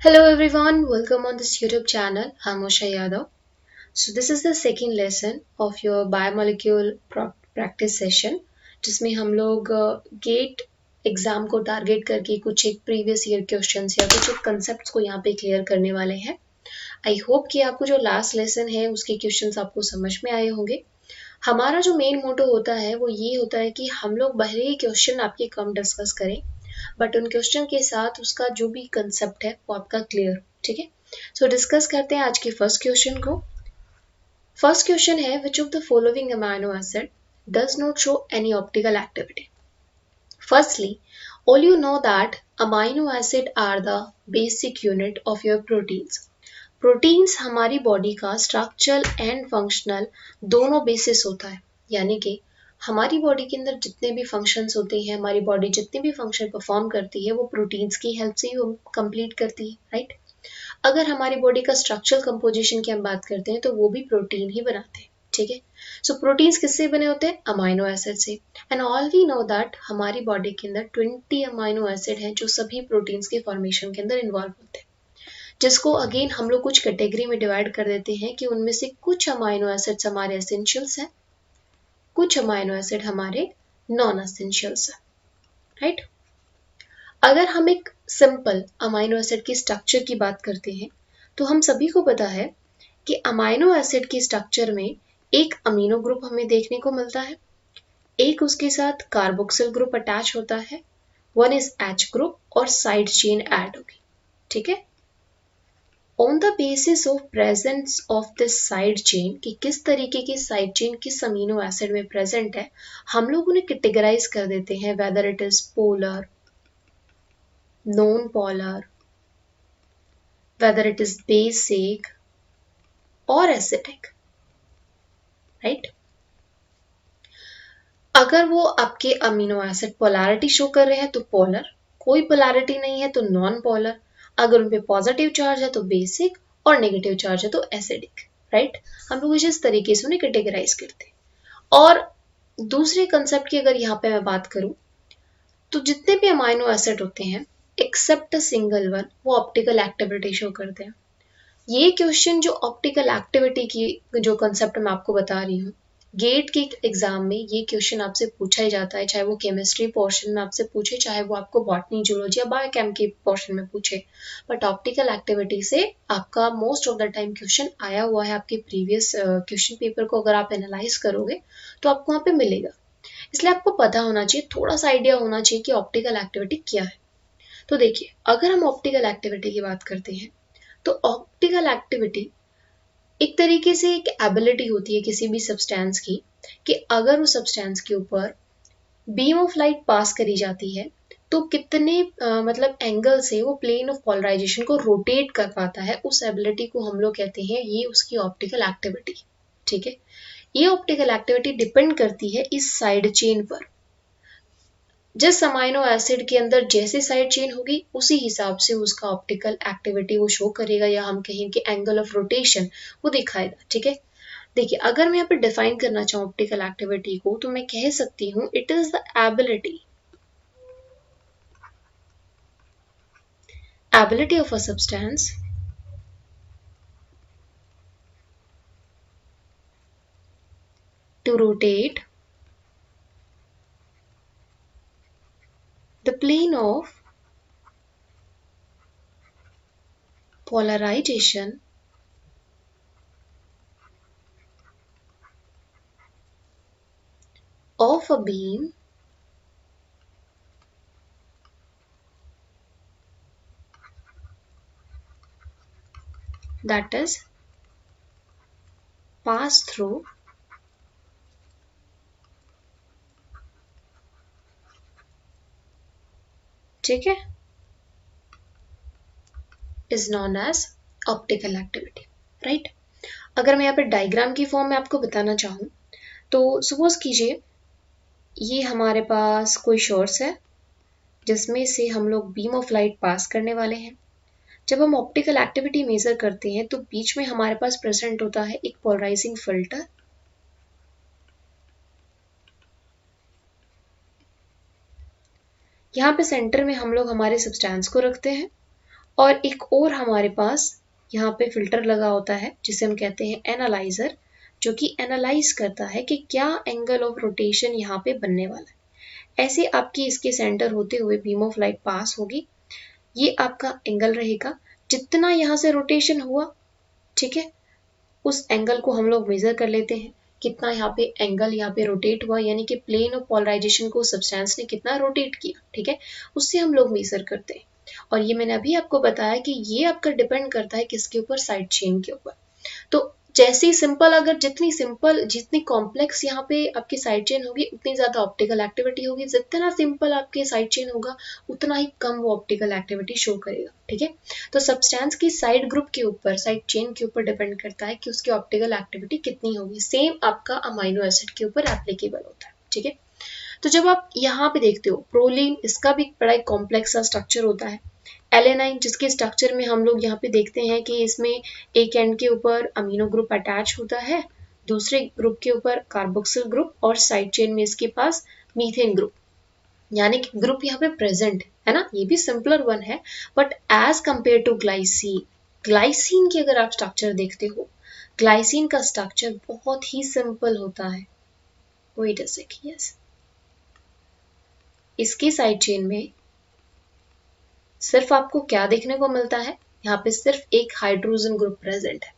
Hello everyone, welcome on this YouTube channel. I'm Usha Yadav. So this is the second lesson of your biomolecule practice session जिसमें हम लोग gate exam को target करके कुछ एक previous year questions या कुछ एक कंसेप्ट्स को यहाँ पे क्लियर करने वाले हैं. आई होप कि आपको जो लास्ट लेसन है उसके क्वेश्चंस आपको समझ में आए होंगे. हमारा जो मेन मोटो होता है वो ये होता है कि हम लोग भले ही क्वेश्चन आपके कम डिस्कस करें बट उन क्वेश्चन के साथ उसका जो भी कंसेप्ट है वो आपका क्लियर. ठीक है, सो डिस्कस करते हैं आज के फर्स्ट क्वेश्चन को. फर्स्ट क्वेश्चन है which of the following amino acid does not show any optical activity. Firstly, all you know that amino acid are the basic unit of your proteins. Proteins हमारी body का structural and functional दोनों basis होता है. यानी कि हमारी body के अंदर जितने भी फंक्शंस होते हैं, हमारी बॉडी जितने भी फंक्शन परफॉर्म करती है वो प्रोटीन्स की हेल्प से ही कंप्लीट करती है, राइट. अगर हमारी बॉडी का स्ट्रक्चरल कंपोजिशन की हम बात करते हैं तो वो भी प्रोटीन ही बनाते हैं. ठीक है, सो प्रोटीन्स किससे बने होते हैं? अमाइनो एसिड से. And all we know that हमारी बॉडी के अंदर 20 अमाइनो एसिड हैं जो सभी प्रोटीन्स के फॉर्मेशन के अंदर इन्वॉल्व होते हैं, जिसको अगेन हम लोग कुछ कैटेगरी में डिवाइड कर देते हैं कि उनमें से कुछ अमाइनो एसिड्स हमारे एसेंशियल्स हैं, कुछ अमाइनो एसिड हमारे नॉन एसेंशियल्स हैं, राइट. अगर हम एक सिंपल अमाइनो एसिड की स्ट्रक्चर की बात करते हैं तो हम सभी को पता है कि अमाइनो एसिड की स्ट्रक्चर में एक अमीनो ग्रुप हमें देखने को मिलता है, एक उसके साथ कार्बोक्सिल ग्रुप अटैच होता है, वन इज एच ग्रुप और साइड चेन ऐड होगी. ठीक है, on the basis of presence of this side chain कि किस तरीके की साइड चेन किस अमीनो एसिड में प्रेजेंट है, हम लोग उन्हें कैटेगराइज कर देते हैं whether it is polar, non polar, whether it is basic और एसिडिक, राइट. अगर वो आपके अमीनो एसिड पोलैरिटी शो कर रहे हैं तो पोलर, कोई पोलैरिटी नहीं है तो नॉन पोलर, अगर उन पे पॉजिटिव चार्ज है तो बेसिक और नेगेटिव चार्ज है तो एसिडिक, राइट. हम लोग इस तरीके से उन्हें कैटेगराइज करते हैं. और दूसरे कंसेप्ट की अगर यहाँ पे मैं बात करूं तो जितने भी अमाइनो एसिड होते हैं एक्सेप्ट अ सिंगल वन वो ऑप्टिकल एक्टिविटी शो करते हैं. ये क्वेश्चन जो ऑप्टिकल एक्टिविटी की जो कंसेप्ट मैं आपको बता रही हूँ, गेट के एग्जाम में ये क्वेश्चन आपसे पूछा ही जाता है, चाहे वो केमिस्ट्री पोर्शन में आपसे पूछे, चाहे वो आपको बॉटनी, जूलॉजी या बायोकेम के पोर्शन में पूछे. बट ऑप्टिकल एक्टिविटी से आपका most of the time question आया हुआ है. आपके प्रीवियस क्वेश्चन पेपर को अगर आप एनालाइज करोगे तो आपको वहाँ पे मिलेगा. इसलिए आपको पता होना चाहिए, थोड़ा सा आइडिया होना चाहिए कि ऑप्टिकल एक्टिविटी क्या है. तो देखिए, अगर हम ऑप्टिकल एक्टिविटी की बात करते हैं तो ऑप्टिकल एक्टिविटी एक तरीके से एक एबिलिटी होती है किसी भी सब्सटेंस की कि अगर उस सब्सटेंस के ऊपर बीम ऑफ लाइट पास करी जाती है तो कितने मतलब एंगल से वो प्लेन ऑफ पोलराइजेशन को रोटेट कर पाता है, उस एबिलिटी को हम लोग कहते हैं ये उसकी ऑप्टिकल एक्टिविटी. ठीक है, ये ऑप्टिकल एक्टिविटी डिपेंड करती है इस साइड चेन पर. जिस अमाइनो एसिड के अंदर जैसे साइड चेन होगी उसी हिसाब से उसका ऑप्टिकल एक्टिविटी वो शो करेगा, या हम कहें कि एंगल ऑफ रोटेशन वो दिखाएगा. ठीक है, देखिए अगर मैं यहाँ पे डिफाइन करना चाहूँ ऑप्टिकल एक्टिविटी को तो मैं कह सकती हूँ it is the ability of a substance to rotate the plane of polarization of a beam that is passed through ठीक है is known as optical activity, right. अगर मैं यहाँ पे डायग्राम की फॉर्म में आपको बताना चाहूँ तो सपोज कीजिए ये हमारे पास कोई सोर्स है जिसमें से हम लोग बीम ऑफ लाइट पास करने वाले हैं. जब हम ऑप्टिकल एक्टिविटी मेजर करते हैं तो बीच में हमारे पास प्रेजेंट होता है एक पोलराइजिंग फिल्टर. यहाँ पे सेंटर में हम लोग हमारे सब्सटेंस को रखते हैं और एक और हमारे पास यहाँ पे फिल्टर लगा होता है जिसे हम कहते हैं एनालाइजर, जो कि एनालाइज करता है कि क्या एंगल ऑफ रोटेशन यहाँ पे बनने वाला है। ऐसे आपकी इसके सेंटर होते हुए बीम ऑफ लाइट पास होगी, ये आपका एंगल रहेगा। जितना यहाँ से रोटेशन हुआ, ठीक है, उस एंगल को हम लोग मेजर कर लेते हैं, कितना यहाँ पे एंगल यहाँ पे रोटेट हुआ, यानी कि प्लेन ऑफ पोलराइजेशन को सब्सटेंस ने कितना रोटेट किया, ठीक है, उससे हम लोग मेजर करते हैं। और ये मैंने अभी आपको बताया कि ये आपका डिपेंड करता है किसके ऊपर, साइड चेन के ऊपर। तो जैसे ही सिंपल, अगर जितनी सिंपल, जितनी कॉम्प्लेक्स यहाँ पे आपकी साइड चेन होगी, उतनी ज्यादा ऑप्टिकल एक्टिविटी होगी। जितना सिंपल आपके साइड चेन होगा, उतना ही कम वो ऑप्टिकल एक्टिविटी शो करेगा, ठीक है। तो सब्सटेंस की साइड ग्रुप के ऊपर, साइड चेन के ऊपर डिपेंड करता है कि उसकी ऑप्टिकल एक्टिविटी कितनी होगी। सेम आपका अमाइनो एसिड के ऊपर एप्लीकेबल होता है, ठीक है। तो जब आप यहाँ पे देखते हो प्रोलीन, इसका भी बड़ा एक कॉम्प्लेक्स सा स्ट्रक्चर होता है। एलेनाइन, जिसके स्ट्रक्चर में हम लोग यहाँ पे देखते हैं कि इसमें एक एंड के ऊपर अमीनो ग्रुप अटैच होता है, दूसरे ग्रुप के ऊपर कार्बोक्सिल ग्रुप, और साइड चेन में इसके पास मीथेन ग्रुप, यानी कि ग्रुप यहाँ पे प्रेजेंट है ना। ये भी सिंपलर वन है, but as compare to glycine, glycine की अगर आप स्ट्रक्चर देखते हो, ग्लाइसिन का स्ट्रक्चर बहुत ही सिंपल होता है। वेट अ सेकंड, यस, इसकी साइड चेन में सिर्फ आपको क्या देखने को मिलता है, यहाँ पे सिर्फ एक हाइड्रोजन ग्रुप प्रेजेंट है।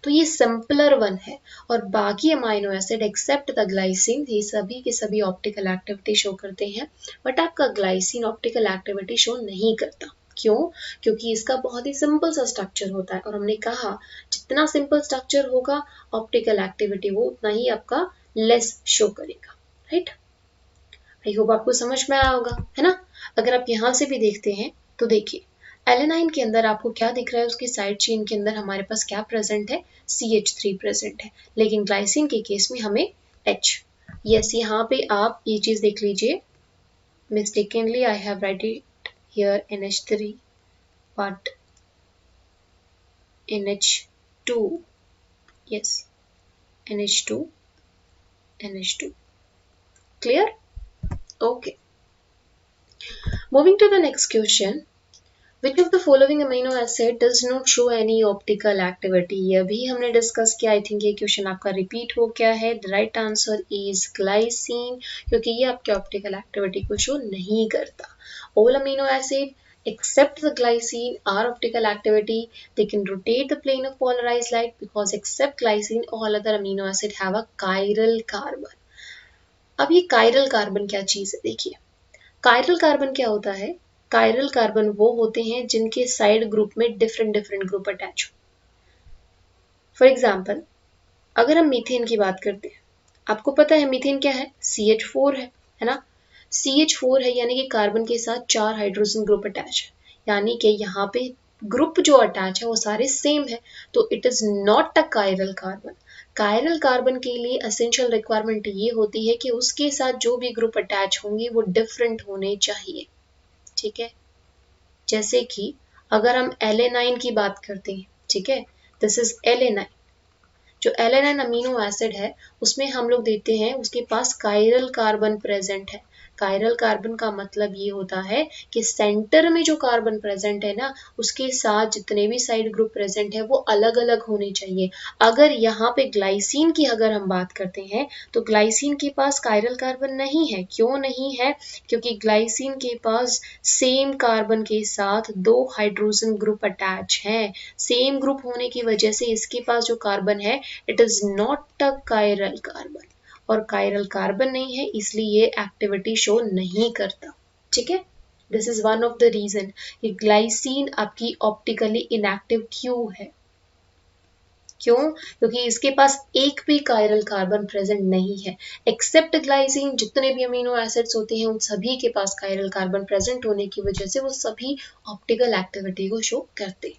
तो ये सिंपलर वन है, और बाकी amino acid except the glycine, ये सभी के सभी ऑप्टिकल एक्टिविटी शो करते हैं, बट आपका ग्लाइसिन ऑप्टिकल एक्टिविटी शो नहीं करता। क्यों? क्योंकि इसका बहुत ही सिंपल सा स्ट्रक्चर होता है, और हमने कहा जितना सिंपल स्ट्रक्चर होगा, ऑप्टिकल एक्टिविटी वो उतना ही आपका लेस शो करेगा, राइट। आई होप आपको समझ में आया होगा, है ना। अगर आप यहाँ से भी देखते हैं तो देखिए एलेनाइन के अंदर आपको क्या दिख रहा है, उसकी साइड चेन के अंदर हमारे पास क्या प्रेजेंट है, CH3 प्रेजेंट है। लेकिन ग्लाइसिन के केस में हमें H, यस, यहाँ पे आप ये चीज देख लीजिए, mistakenly I have right it here NH3 but NH2, yes, NH2, NH2, clear? Okay, moving to the next question. Which of the following amino acid does not show any optical activity? ये भी हमने discuss किया। I think ये question आपका repeat हो गया है। The right answer is glycine, क्योंकि ये आपके ऑप्टिकल एक्टिविटी को शो नहीं करता। All amino acid except the glycine are optical activity. They can rotate the plane of polarized light because except glycine, all other amino acid have a chiral carbon. अब ये chiral carbon क्या चीज है, देखिए chiral carbon क्या होता है। Chiral carbon वो होते हैं जिनके साइड ग्रुप में डिफरेंट डिफरेंट ग्रुप अटैच हो। फॉर एग्जाम्पल, अगर हम मीथेन की बात करते हैं, आपको पता है मीथेन क्या है, CH4 है ना। CH4 है, यानी कि कार्बन के साथ 4 हाइड्रोजन ग्रुप अटैच है, यानी कि यहाँ पे ग्रुप जो अटैच है वो सारे सेम है, तो it is not a chiral carbon. Chiral carbon के लिए एसेंशियल रिक्वायरमेंट ये होती है कि उसके साथ जो भी ग्रुप अटैच होंगे वो डिफरेंट होने चाहिए, ठीक है। जैसे कि अगर हम एलेनाइन की बात करते हैं, ठीक है, दिस इज एलेनाइन। जो एलेनाइन अमीनो एसिड है, उसमें हम लोग देते हैं उसके पास कायरल कार्बन प्रेजेंट है। कायरल कार्बन का मतलब ये होता है कि सेंटर में जो कार्बन प्रेजेंट है ना, उसके साथ जितने भी साइड ग्रुप प्रेजेंट है वो अलग अलग होने चाहिए। अगर यहाँ पे ग्लाइसिन की अगर हम बात करते हैं, तो ग्लाइसिन के पास कायरल कार्बन नहीं है। क्यों नहीं है? क्योंकि ग्लाइसिन के पास सेम कार्बन के साथ 2 हाइड्रोजन ग्रुप अटैच हैं। सेम ग्रुप होने की वजह से इसके पास जो कार्बन है, it is not a chiral carbon, और कायरल कार्बन नहीं है, इसलिए ये एक्टिविटी शो नहीं करता, ठीक है। This is one of the reason कि ग्लाइसिन आपकी ऑप्टिकली इनएक्टिव क्यों है। क्यों? क्योंकि इसके पास एक भी कायरल कार्बन प्रेजेंट नहीं है। एक्सेप्ट ग्लाइसिन, जितने भी अमीनो एसिड्स होते हैं उन सभी के पास कायरल कार्बन प्रेजेंट होने की वजह से वो सभी ऑप्टिकल एक्टिविटी को शो करते।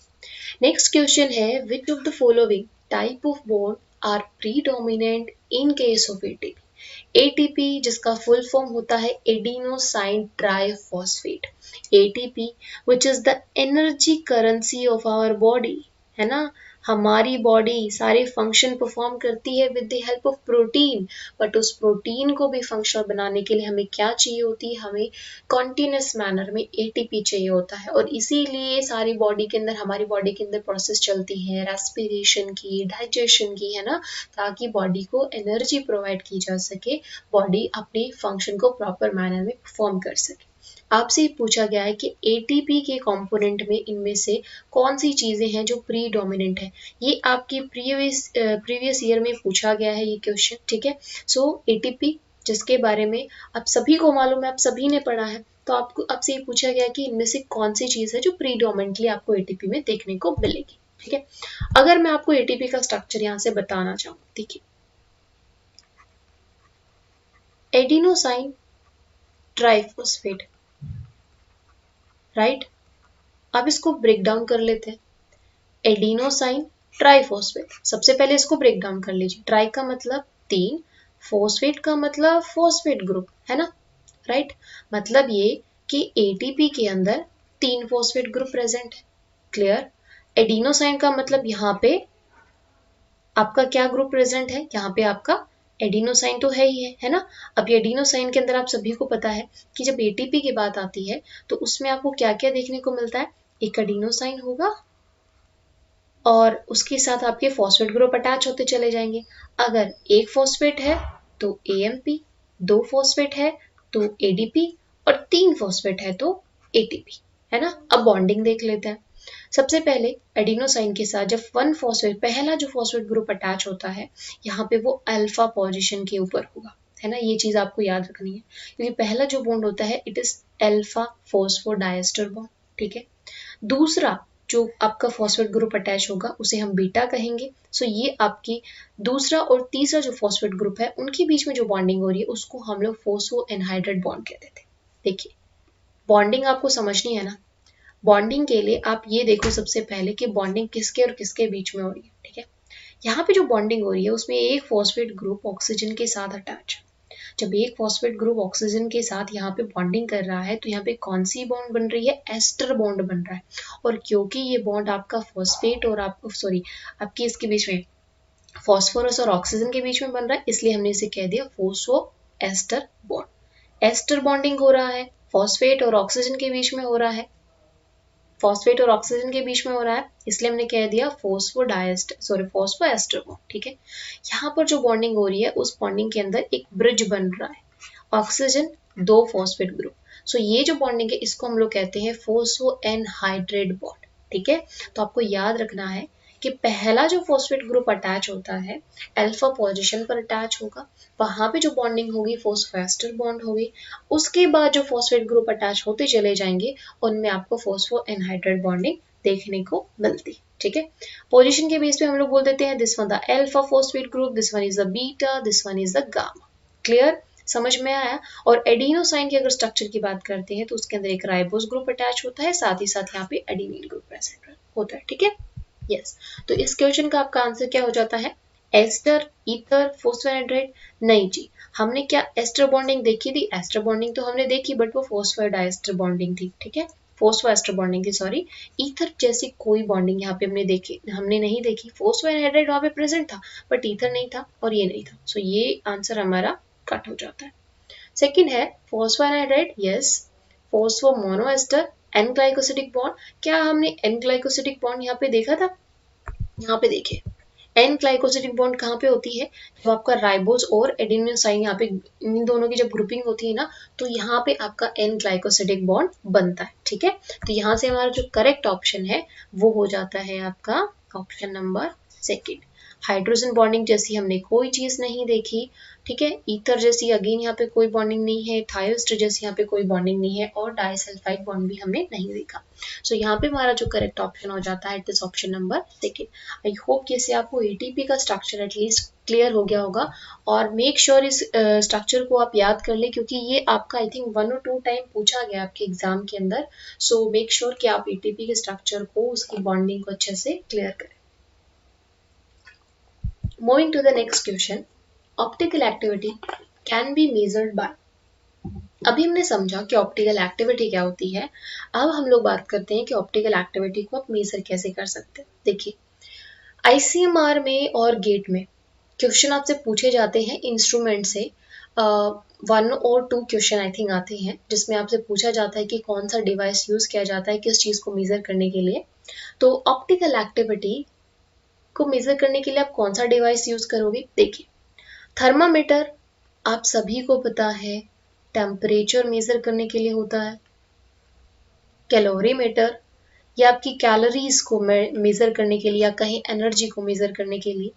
नेक्स्ट क्वेश्चन है, which of the following type of bond are predominant in case of ATP. ATP जिसका फुल फॉर्म होता है adenosine triphosphate. ATP which is the energy currency of our body, है ना। हमारी body सारे function perform करती है with the help of protein, but उस प्रोटीन को भी फंक्शनल बनाने के लिए हमें क्या चाहिए होती है, हमें कॉन्टिन्यूस मैनर में एटीपी चाहिए होता है। और इसीलिए सारी बॉडी के अंदर, हमारी बॉडी के अंदर प्रोसेस चलती है रेस्पिरेशन की, डाइजेशन की, है ना, ताकि बॉडी को एनर्जी प्रोवाइड की जा सके, बॉडी अपनी फंक्शन को प्रॉपर मैनर में परफॉर्म कर सके। आपसे पूछा गया है कि एटीपी के कंपोनेंट में इनमें से कौन सी चीजें हैं जो प्री डोमिनेंट है। ये आपके प्रीवियस ईयर में पूछा गया है ये क्वेश्चन, ठीक है। सो एटीपी जिसके बारे में आप सभी को मालूम है, आप सभी ने पढ़ा है, तो आपसे ये पूछा गया कि इनमें से कौन सी चीज है जो प्रीडोमिनेंटली आपको एटीपी में देखने को मिलेगी, ठीक है। अगर मैं आपको एटीपी का स्ट्रक्चर यहाँ से बताना चाहूँ, देखिए, एडिनोसाइन ट्राइफॉस्फेट, राइट। अब इसको ब्रेक डाउन कर लेते हैं। एडिनोसाइन ट्राइफॉस्फेट, सबसे पहले इसको ब्रेक डाउन कर लीजिए। ट्राई का मतलब 3, फॉस्फेट का मतलब फॉस्फेट ग्रुप, है ना, राइट। मतलब ये कि एटीपी के अंदर 3 फॉस्फेट ग्रुप प्रेजेंट है, क्लियर। एडिनोसाइन का मतलब यहाँ पे आपका क्या ग्रुप प्रेजेंट है, यहाँ पे आपका एडिनोसाइन तो है ही है ना। अब ये एडिनोसाइन के अंदर आप सभी को पता है कि जब एटीपी की बात आती है तो उसमें आपको क्या क्या देखने को मिलता है, एक एडिनोसाइन होगा और उसके साथ आपके फॉस्फेट ग्रुप अटैच होते चले जाएंगे। अगर एक फॉस्फेट है तो एएमपी, 2 फॉस्फेट है तो एडीपी और 3 फॉस्फेट है तो एटीपी, है ना। अब बॉन्डिंग देख लेते हैं। सबसे पहले एडिनोसाइन के साथ जब 1 फॉस्फेट, पहला जो फॉस्फेट ग्रुप अटैच होता है, यहाँ पे वो अल्फा पोजीशन के ऊपर होगा, है ना। ये चीज आपको याद रखनी है, क्योंकि पहला जो बॉन्ड होता है it is alpha phosphodiester bond, ठीक है। दूसरा जो आपका फॉस्फेट ग्रुप अटैच होगा उसे हम बीटा कहेंगे। सो ये आपकी दूसरा और तीसरा जो फॉस्फेट ग्रुप है उनके बीच में जो बॉन्डिंग हो रही है उसको हम लोग फोस्फो एनहाइड्रेट बॉन्ड कहते थे। देखिए, बॉन्डिंग आपको समझनी है ना। बॉन्डिंग के लिए आप ये देखो सबसे पहले कि बॉन्डिंग किसके और किसके बीच में हो रही है, ठीक है। यहाँ पे जो बॉन्डिंग हो रही है उसमें एक फॉस्फेट ग्रुप ऑक्सीजन के साथ अटैच। जब एक फॉस्फेट ग्रुप ऑक्सीजन के साथ यहाँ पे बॉन्डिंग कर रहा है तो यहाँ पे कौन सी बॉन्ड बन रही है, एस्टर बॉन्ड बन रहा है। और क्योंकि ये बॉन्ड आपका फॉस्फेट और आपकी इसके बीच में फॉस्फोरस और ऑक्सीजन के बीच में बन रहा है, इसलिए हमने इसे कह दिया phospho ester bond. Ester bonding हो रहा है, फॉस्फेट और ऑक्सीजन के बीच में हो रहा है, फॉस्फेट और ऑक्सीजन के बीच में हो रहा है, इसलिए हमने कह दिया फॉस्फो एस्टर बॉन्ड, ठीक है। यहाँ पर जो बॉन्डिंग हो रही है उस बॉन्डिंग के अंदर एक ब्रिज बन रहा है, ऑक्सीजन 2 फॉस्फेट ग्रुप। सो ये जो बॉन्डिंग है इसको हम लोग कहते हैं फोस्फो एनहाइड्रेट बॉन्ड, ठीक है। तो आपको याद रखना है कि पहला जो फॉस्फेट ग्रुप अटैच होता है अल्फा पोजीशन पर अटैच होगा, वहां पे जो बॉन्डिंग होगी फोस्फोएस्टर बॉन्ड होगी। उसके बाद जो फॉस्फेट ग्रुप अटैच होते चले जाएंगे उनमें आपको फोस्फो एनहाइड्रेट बॉन्डिंग देखने को मिलती, ठीक है। पोजीशन के बेस पे हम लोग बोल देते हैं this one the alpha phosphate group, this one is the beta, this one is the gamma, clear, समझ में आया। और एडिनोसाइन की अगर स्ट्रक्चर की बात करते हैं तो उसके अंदर एक राइबोस ग्रुप अटैच होता है, साथ ही साथ यहाँ पे एडिनिन ग्रुप प्रेजेंट होता है, ठीक है। यस, तो इस क्वेश्चन का आपका आंसर क्या हो जाता है, एस्टर, ईथर, फोस्फोएनहाइड्रेट। नहीं जी, हमने क्या एस्टर बॉन्डिंग देखी थी, एस्टर बॉन्डिंग तो हमने देखी बट वो फोस्फोडाइएस्टर बॉन्डिंग थी, ठीक है, फोस्फोएस्टर बॉन्डिंग थी, सॉरी। ईथर जैसी कोई बॉन्डिंग यहाँ पे हमने नहीं देखी। फोस्फोएनहाइड्रेट वहां पे प्रेजेंट था बट ईथर नहीं था और ये नहीं था, सो ये आंसर हमारा कट हो जाता है। सेकंड है phosphoanhydride, yes, phosphomonoester, an glycosidic bond. क्या हमने एन ग्लाइकोसिडिक बॉन्ड यहाँ पे देखा था, यहाँ पे देखिए एन ग्लाइकोसिडिक बॉन्ड कहाँ पे होती है, जब आपका राइबोस और एडेनोसाइन यहाँ पे इन दोनों की जब ग्रुपिंग होती है ना तो यहाँ पे आपका एन ग्लाइकोसिडिक बॉन्ड बनता है, ठीक है। तो यहाँ से हमारा जो करेक्ट ऑप्शन है वो हो जाता है आपका option number second. Hydrogen bonding जैसी हमने कोई चीज नहीं देखी, ठीक है। ईथर जैसी अगेन यहाँ पे कोई बॉन्डिंग नहीं है, थायोस्टर जैसी यहाँ पे कोई बॉन्डिंग नहीं है और डाइसल्फाइड बॉन्ड भी हमने नहीं देखा। सो यहाँ पे हमारा जो करेक्ट ऑप्शन हो जाता है it is option number second. I hope कि इससे आपको एटीपी का स्ट्रक्चर एटलीस्ट क्लियर हो गया होगा। और मेक श्योर इस स्ट्रक्चर को आप याद कर लें क्योंकि ये आपका आई थिंक 1 और 2 टाइम पूछा गया आपके एग्जाम के अंदर। सो मेक श्योर कि आप एटीपी के स्ट्रक्चर को, उसकी बॉन्डिंग को अच्छे से क्लियर करें। Moving to the next question, optical activity can be measured by। अभी हमने समझा कि ऑप्टिकल एक्टिविटी क्या होती है, अब हम लोग बात करते हैं कि ऑप्टिकल एक्टिविटी को आप मेजर कैसे कर सकते हैं। देखिए, आईसीएमआर में और गेट में क्वेश्चन आपसे पूछे जाते हैं इंस्ट्रूमेंट से। 1 और 2 क्वेश्चन आई थिंक आते हैं जिसमें आपसे पूछा जाता है कि कौन सा डिवाइस यूज किया जाता है किस चीज को मेजर करने के लिए। तो ऑप्टिकल एक्टिविटी को मेजर करने के लिए आप कौन सा डिवाइस यूज करोगे? देखिए, थर्मामीटर आप सभी को पता है टेम्परेचर मेजर करने के लिए होता है। कैलोरीमीटर या आपकी कैलोरीज को मेजर करने के लिए या कहीं एनर्जी को मेजर करने के लिए।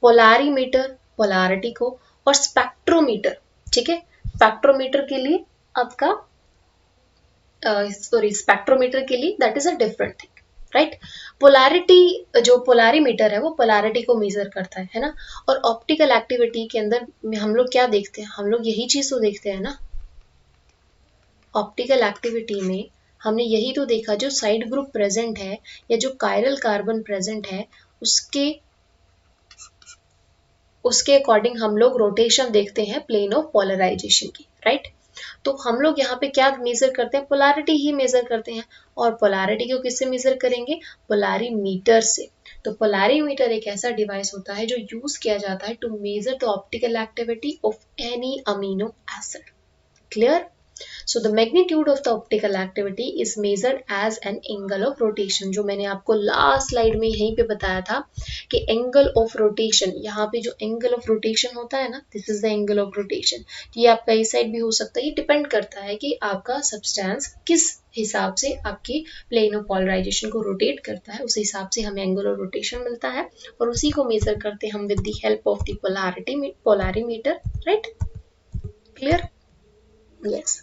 पोलारीमीटर पोलारिटी को, और स्पेक्ट्रोमीटर, ठीक है, स्पेक्ट्रोमीटर के लिए आपका स्पेक्ट्रोमीटर के लिए that is a different thing, right. Polarity, जो पोलारीमीटर है वो पोलैरिटी को मेजर करता है ना। और ऑप्टिकल एक्टिविटी के अंदर हम लोग क्या देखते हैं? हम लोग यही चीज तो देखते हैं ना। ऑप्टिकल एक्टिविटी में हमने यही तो देखा, जो साइड ग्रुप प्रेजेंट है या जो कायरल कार्बन प्रेजेंट है उसके उसके अकॉर्डिंग हम लोग रोटेशन देखते हैं प्लेन ऑफ पोलराइजेशन की, राइट। तो हम लोग यहाँ पे क्या मेजर करते हैं? पोलैरिटी ही मेजर करते हैं। और पोलैरिटी को किससे मेजर करेंगे? पोलारीमीटर से। तो पोलारीमीटर एक ऐसा डिवाइस होता है जो यूज किया जाता है to measure the optical activity of any amino acid. Clear? So the magnitude of the optical activity is measured as an angle of rotation। जो मैंने आपको लास्ट स्लाइड में यहीं पे बताया था कि एंगल ऑफ रोटेशन, यहाँ पे जो एंगल ऑफ रोटेशन होता है ना, this is the angle of rotation. ये आपका इस साइड भी हो सकता है, ये डिपेंड करता है कि आपका सब्सटेंस किस हिसाब से आपकी प्लेन ऑफ पोलराइजेशन को रोटेट करता है, उस हिसाब से हमें एंगल ऑफ रोटेशन मिलता है और उसी को मेजर करते हैं हम with the help of the polarimeter, right. Clear? Yes.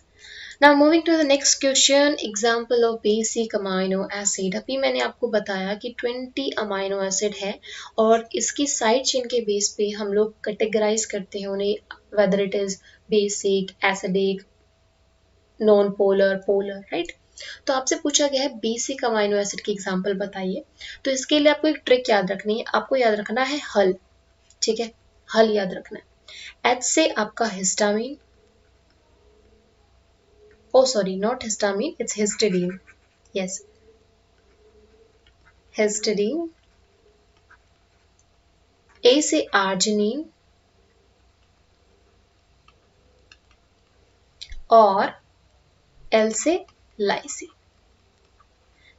Now moving to the next question, example of basic amino acid। अभी मैंने आपको बताया कि 20 अमाइनो एसिड है और इसकी साइड चेन के बेस पे हम लोग कैटेगराइज करते हैं उन्हें, whether it is basic, acidic, non polar, polar, right. तो आपसे पूछा गया है बेसिक अमाइनो एसिड की एग्जांपल बताइए। तो इसके लिए आपको एक ट्रिक याद रखनी है, आपको याद रखना है हल, ठीक है, हल याद रखना है। H से आपका histamine, oh sorry, not histamine, it's histidine, yes, histidine। A से arginine और L से लाइसिन।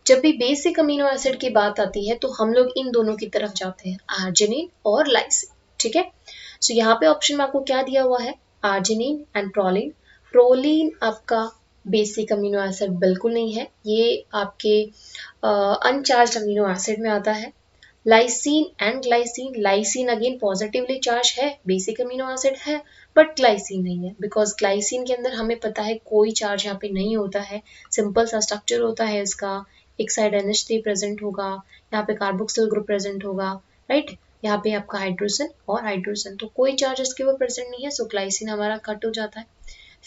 जब भी बेसिक अमीनो एसिड की बात आती है तो हम लोग इन दोनों की तरफ जाते हैं, आर्जिनिन और लाइसिन, ठीक है। सो यहाँ पे ऑप्शन में आपको क्या दिया हुआ है? Arginine and proline. प्रोलिन आपका बेसिक अमीनो एसिड बिल्कुल नहीं है, ये आपके अनचार्ज अमीनो एसिड में आता है। Lysine and glycine, lysine again positively charge है, बेसिक अमीनो एसिड है, बट ग्लाइसिन नहीं है, बिकॉज ग्लाइसिन के अंदर हमें पता है कोई चार्ज यहाँ पे नहीं होता है, सिंपल सा स्ट्रक्चर होता है इसका। एक साइड NH3 प्रेजेंट होगा, यहाँ पे कार्बोक्सिल ग्रुप प्रेजेंट होगा, राइट। यहाँ पे आपका हाइड्रोजन और हाइड्रोजन, तो कोई चार्ज इसके ऊपर प्रेजेंट नहीं है, सो ग्लाइसिन हमारा कट हो जाता है।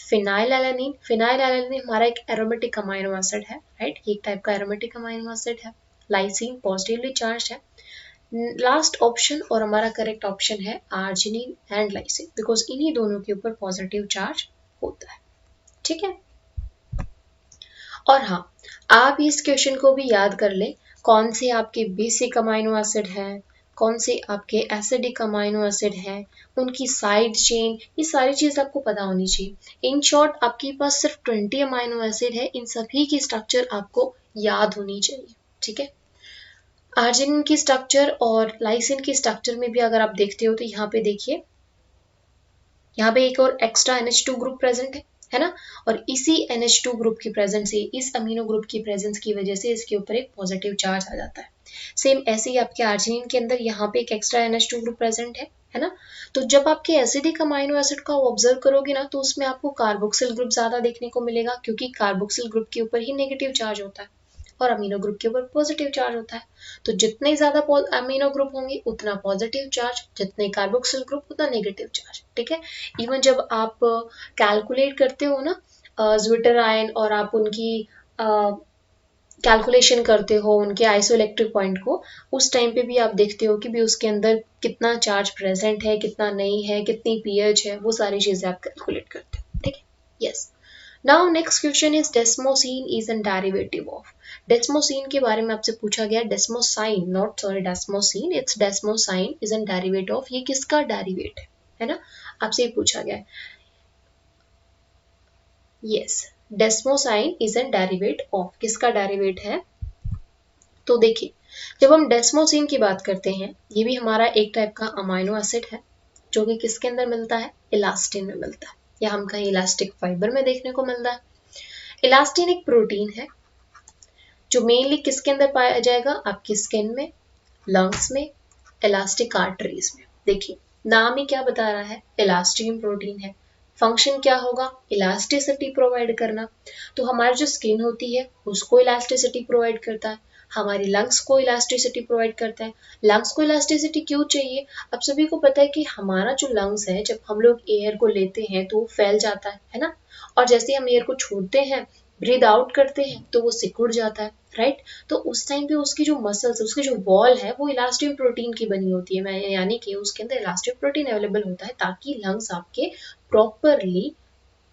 फिनाइलएलानिन, फिनाइलएलानिन हमारा एक एरोमेटिक अमाइनो एसिड है, राइट, एक टाइप का एरोमेटिक अमाइनो एसिड है। लाइसिन पॉजिटिवली चार्ज है। लास्ट ऑप्शन और हमारा करेक्ट ऑप्शन है आर्जिनिन एंड लाइसिन, बिकॉज इन्हीं दोनों के ऊपर पॉजिटिव चार्ज होता है, ठीक है। और हाँ, आप इस क्वेश्चन को भी याद कर ले, कौन से आपके बेसिक अमाइनो एसिड हैं, कौन से आपके एसिडिक अमाइनो एसिड हैं, उनकी साइड चेन, ये सारी चीज आपको पता होनी चाहिए। इन शॉर्ट आपके पास सिर्फ 20 अमाइनो एसिड है, इन सभी की स्ट्रक्चर आपको याद होनी चाहिए, ठीक है। आर्जिनिन की स्ट्रक्चर और लाइसिन की स्ट्रक्चर में भी अगर आप देखते हो तो यहाँ पे देखिए, यहाँ पे एक और एक्स्ट्रा NH2 ग्रुप प्रेजेंट है ना, और इसी NH2 ग्रुप की प्रेजेंस से, इस अमीनो ग्रुप की प्रेजेंस की वजह से इसके ऊपर एक पॉजिटिव चार्ज आ जाता है। सेम ऐसे ही आपके आर्जिनिन के अंदर यहाँ पे एक एक्स्ट्रा NH2 ग्रुप प्रेजेंट है ना। तो जब आपके एसिडिक अमाइनो एसिड का ऑब्जर्व करोगे ना तो उसमें आपको कार्बोक्सिल ग्रुप ज्यादा देखने को मिलेगा, क्योंकि कार्बोक्सिल ग्रुप के ऊपर ही नेगेटिव चार्ज होता है और अमीनो ग्रुप के ऊपर पॉजिटिव चार्ज होता है। तो जितने ज्यादा अमीनो ग्रुप होंगे उतना पॉजिटिव चार्ज, जितने कार्बोक्सिल ग्रुप उतना नेगेटिव चार्ज, ठीक है। इवन जब आप कैलकुलेट करते हो ना ज्विटर आयन और आप उनकी कैलकुलेशन करते हो उनके आइसोइलेक्ट्रिक पॉइंट को, उस टाइम पे भी आप देखते हो कि भी उसके अंदर कितना चार्ज प्रेजेंट है, कितना नहीं है, कितनी पीएच है, वो सारी चीजें आप कैलकुलेट करते हो, ठीक है। Yes. Now next question is desmosine is a derivative of। Desmosine के बारे में आपसे पूछा गया, desmosine, not sorry desmosine, it's desmosine is an derivate of, ये किसका डेरिवेट है ना, आपसे ये पूछा गया है। Yes, desmosine is an derivate of, किसका डेरिवेट है। तो देखिए, जब हम डेस्मोसिन की बात करते हैं, ये भी हमारा एक टाइप का अमाइनो एसिड है, जो कि किसके अंदर मिलता है, इलास्टिन में मिलता है, या हम कहीं इलास्टिक फाइबर में देखने को मिलता है। इलास्टिन एक प्रोटीन है जो मेनली किसके अंदर पाया जाएगा, आपकी स्किन में, लंग्स में, इलास्टिक आर्टरीज में। देखिए, नाम ही क्या बता रहा है, इलास्टिन प्रोटीन है। फंक्शन क्या होगा, इलास्टिसिटी प्रोवाइड करना। तो हमारी जो स्किन होती है उसको इलास्टिसिटी प्रोवाइड करता है, हमारी लंग्स को इलास्टिसिटी प्रोवाइड करता है। लंग्स को इलास्टिसिटी क्यों चाहिए, अब सभी को पता है कि हमारा जो लंग्स है, जब हम लोग एयर को लेते हैं तो वो फैल जाता है ना, और जैसे हम एयर को छोड़ते हैं, ब्रीद आउट करते हैं, तो वो सिकुड़ जाता है, राइट। तो उस टाइम पे उसकी जो मसल्स, उसकी जो वॉल है वो इलास्टिन प्रोटीन की बनी होती है, मैं यानी कि उसके अंदर इलास्टिन प्रोटीन अवेलेबल होता है, ताकि लंग्स आपके प्रॉपरली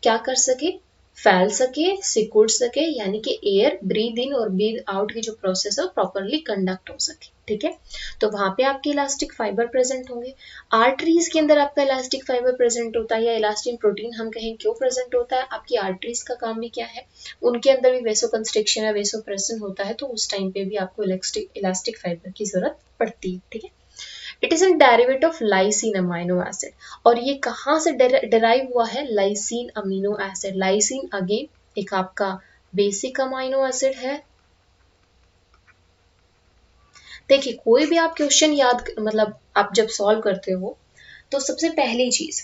क्या कर सके, फैल सके, सिकुड़ सके, यानी कि एयर ब्रीद इन और ब्रीद आउट की जो प्रोसेस है प्रॉपरली कंडक्ट हो सके, ठीक है। तो वहां पे आपके इलास्टिक फाइबर प्रेजेंट होंगे। आर्टरीज के अंदर आपका इलास्टिक फाइबर प्रेजेंट होता है, या इलास्टिन प्रोटीन हम कहें, क्यों प्रेजेंट होता है, आपकी आर्टरीज का काम भी क्या है, उनके अंदर भी वेसो कंस्ट्रिक्शन या वेसो प्रेशन होता है, तो उस टाइम पे भी आपको इलास्टिक फाइबर की जरूरत पड़ती है, ठीक है। It is an derivate of lysine amino acid, और ये कहाँ से डेराइव हुआ है, lysine amino acid. Lysine again एक आपका बेसिक अमीनो एसिड है। देखिए, कोई भी आप क्वेश्चन याद मतलब आप जब सॉल्व करते हो, तो सबसे पहली चीज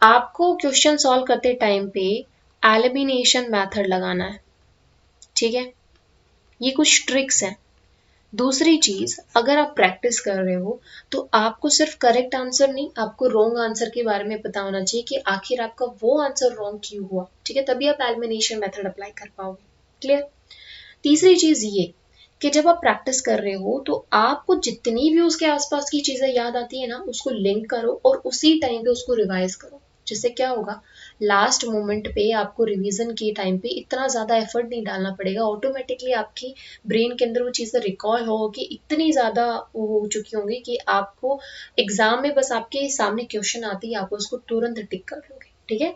आपको क्वेश्चन सॉल्व करते टाइम पे एलिमिनेशन मेथड लगाना है, ठीक है। ये कुछ ट्रिक्स हैं। दूसरी चीज, अगर आप प्रैक्टिस कर रहे हो तो आपको सिर्फ करेक्ट आंसर नहीं, आपको रॉन्ग आंसर के बारे में पता होना चाहिए कि आखिर आपका वो आंसर रॉन्ग क्यों हुआ, ठीक है, तभी आप एलिमिनेशन मेथड अप्लाई कर पाओगे। क्लियर। तीसरी चीज ये कि जब आप प्रैक्टिस कर रहे हो तो आपको जितनी भी उसके आसपास की चीजें याद आती है ना, उसको लिंक करो और उसी टाइम पे उसको रिवाइज करो, जिससे क्या होगा, लास्ट मोमेंट पे आपको रिवीजन के टाइम पे इतना ज्यादा एफर्ट नहीं डालना पड़ेगा, ऑटोमेटिकली आपकी ब्रेन के अंदर वो चीजें रिकॉल होगी, इतनी ज्यादा वो हो चुकी होंगी कि आपको एग्जाम में बस आपके सामने क्वेश्चन आती है, आप उसको तुरंत टिक कर लोगे, ठीक है।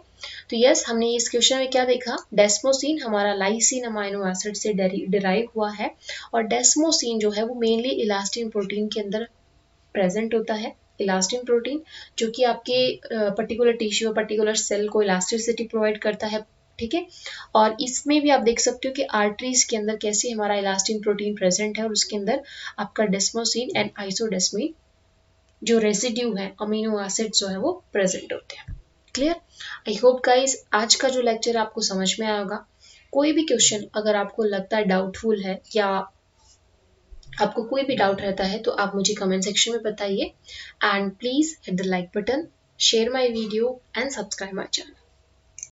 तो यस, हमने इस क्वेश्चन में क्या देखा, डेस्मोसिन हमारा लाइसिन अमीनो एसिड से डिराइव हुआ है, और डेस्मोसिन जो है वो मेनली इलास्टिन प्रोटीन के अंदर प्रेजेंट होता है। इलास्टिन प्रोटीन जो कि आपके पर्टिकुलर टिश्यू, पर्टिकुलर सेल को इलास्टिसिटी प्रोवाइड करता है, ठीक है। और इसमें भी आप देख सकते हो कि आर्टरीज के अंदर कैसे हमारा इलास्टिन प्रोटीन प्रेजेंट है, और उसके अंदर आपका डेस्मोसिन एंड आइसोडेस्मिन जो रेसिड्यू है, अमीनो एसिड जो है वो प्रेजेंट होते हैं। क्लियर। आई होप गाइस आज का जो लेक्चर आपको समझ में आया होगा। कोई भी क्वेश्चन अगर आपको लगता है डाउटफुल है, या आपको कोई भी डाउट रहता है, तो आप मुझे कमेंट सेक्शन में बताइए, and please hit the like button, share my video and subscribe my channel.